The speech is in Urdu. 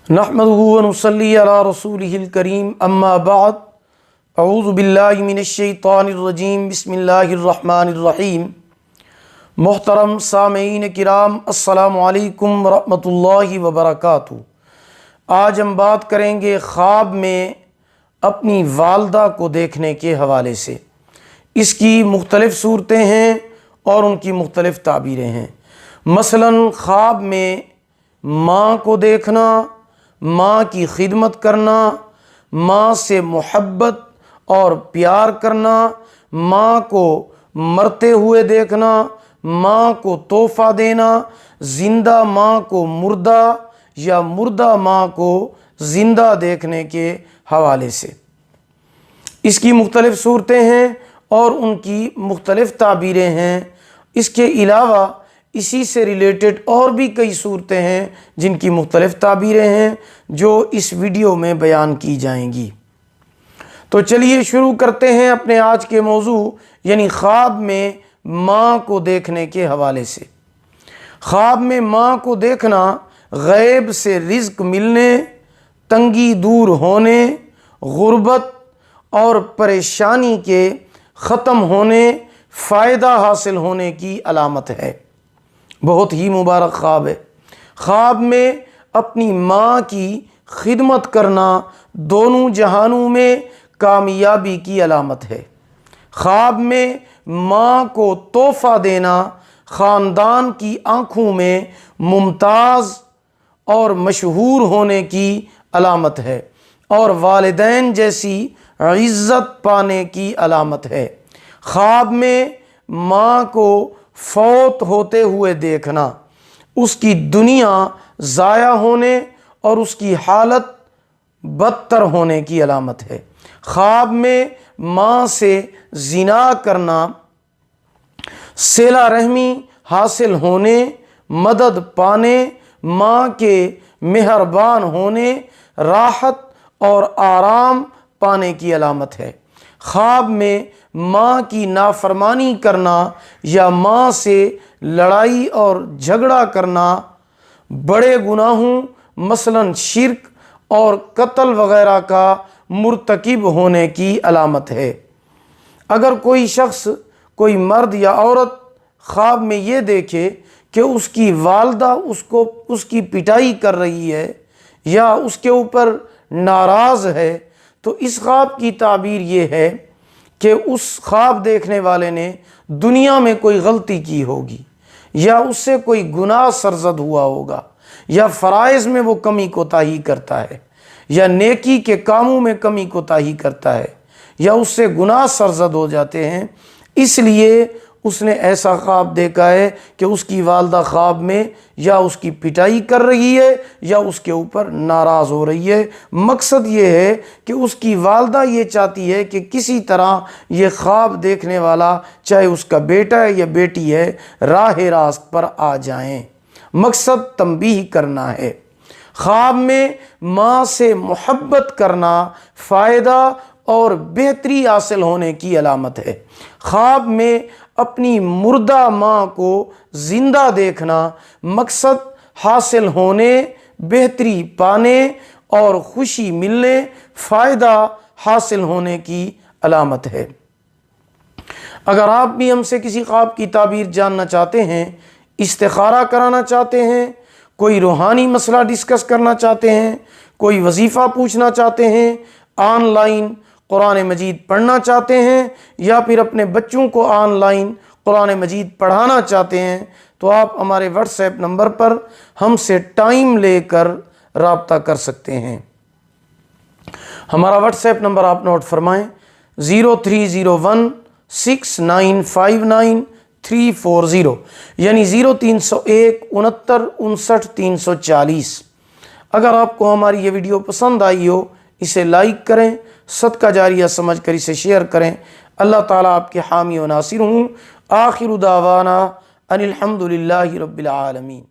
نحمدہ و نصلی علی رسولہ الکریم اما بعد اعوذ باللہ من الشیطان الرجیم بسم اللہ الرحمن الرحیم۔ محترم سامعین کرام، السلام علیکم ورحمۃ اللہ وبرکاتہ۔ آج ہم بات کریں گے خواب میں اپنی والدہ کو دیکھنے کے حوالے سے۔ اس کی مختلف صورتیں ہیں اور ان کی مختلف تعبیریں ہیں۔ مثلاً خواب میں ماں کو دیکھنا، ماں کی خدمت کرنا، ماں سے محبت اور پیار کرنا، ماں کو مرتے ہوئے دیکھنا، ماں کو تحفہ دینا، زندہ ماں کو مردہ یا مردہ ماں کو زندہ دیکھنے کے حوالے سے۔ اس کی مختلف صورتیں ہیں اور ان کی مختلف تعبیریں ہیں۔ اس کے علاوہ اسی سے ریلیٹڈ اور بھی کئی صورتیں ہیں جن کی مختلف تعبیریں ہیں جو اس ویڈیو میں بیان کی جائیں گی۔ تو چلیے شروع کرتے ہیں اپنے آج کے موضوع یعنی خواب میں ماں کو دیکھنے کے حوالے سے۔ خواب میں ماں کو دیکھنا غیب سے رزق ملنے، تنگی دور ہونے، غربت اور پریشانی کے ختم ہونے، فائدہ حاصل ہونے کی علامت ہے۔ بہت ہی مبارک خواب ہے۔ خواب میں اپنی ماں کی خدمت کرنا دونوں جہانوں میں کامیابی کی علامت ہے۔ خواب میں ماں کو تحفہ دینا خاندان کی آنکھوں میں ممتاز اور مشہور ہونے کی علامت ہے اور والدین جیسی عزت پانے کی علامت ہے۔ خواب میں ماں کو فوت ہوتے ہوئے دیکھنا اس کی دنیا ضائع ہونے اور اس کی حالت بدتر ہونے کی علامت ہے۔ خواب میں ماں سے زنا کرنا صلہ رحمی حاصل ہونے، مدد پانے، ماں کے مہربان ہونے، راحت اور آرام پانے کی علامت ہے۔ خواب میں ماں کی نافرمانی کرنا یا ماں سے لڑائی اور جھگڑا کرنا بڑے گناہوں مثلاً شرک اور قتل وغیرہ کا مرتکب ہونے کی علامت ہے۔ اگر کوئی شخص، کوئی مرد یا عورت خواب میں یہ دیکھے کہ اس کی والدہ اس کی پٹائی کر رہی ہے یا اس کے اوپر ناراض ہے تو اس خواب کی تعبیر یہ ہے کہ اس خواب دیکھنے والے نے دنیا میں کوئی غلطی کی ہوگی یا اس سے کوئی گناہ سرزد ہوا ہوگا یا فرائض میں وہ کمی کوتاہی کرتا ہے یا نیکی کے کاموں میں کمی کوتاہی کرتا ہے یا اس سے گناہ سرزد ہو جاتے ہیں، اس لیے اس نے ایسا خواب دیکھا ہے کہ اس کی والدہ خواب میں یا اس کی پٹائی کر رہی ہے یا اس کے اوپر ناراض ہو رہی ہے۔ مقصد یہ ہے کہ اس کی والدہ یہ چاہتی ہے کہ کسی طرح یہ خواب دیکھنے والا، چاہے اس کا بیٹا ہے یا بیٹی ہے، راہ راست پر آ جائیں۔ مقصد تنبیہ کرنا ہے۔ خواب میں ماں سے محبت کرنا فائدہ اور بہتری حاصل ہونے کی علامت ہے۔ خواب میں اپنی مردہ ماں کو زندہ دیکھنا مقصد حاصل ہونے، بہتری پانے اور خوشی ملنے، فائدہ حاصل ہونے کی علامت ہے۔ اگر آپ بھی ہم سے کسی خواب کی تعبیر جاننا چاہتے ہیں، استخارہ کرانا چاہتے ہیں، کوئی روحانی مسئلہ ڈسکس کرنا چاہتے ہیں، کوئی وظیفہ پوچھنا چاہتے ہیں، آن لائن قرآن مجید پڑھنا چاہتے ہیں یا پھر اپنے بچوں کو آن لائن قرآن مجید پڑھانا چاہتے ہیں تو آپ ہمارے واٹس ایپ نمبر پر ہم سے ٹائم لے کر رابطہ کر سکتے ہیں۔ ہمارا واٹس ایپ نمبر آپ نوٹ فرمائیں، 03016959 یعنی 0301 69 59 340۔ اگر آپ کو ہماری یہ ویڈیو پسند آئی ہو اسے لائک کریں، صدقہ جاریہ سمجھ کر اسے شیئر کریں۔ اللہ تعالیٰ آپ کے حامی و ناصر ہوں۔ آخر دعوانا ان الحمد للہ رب العالمین۔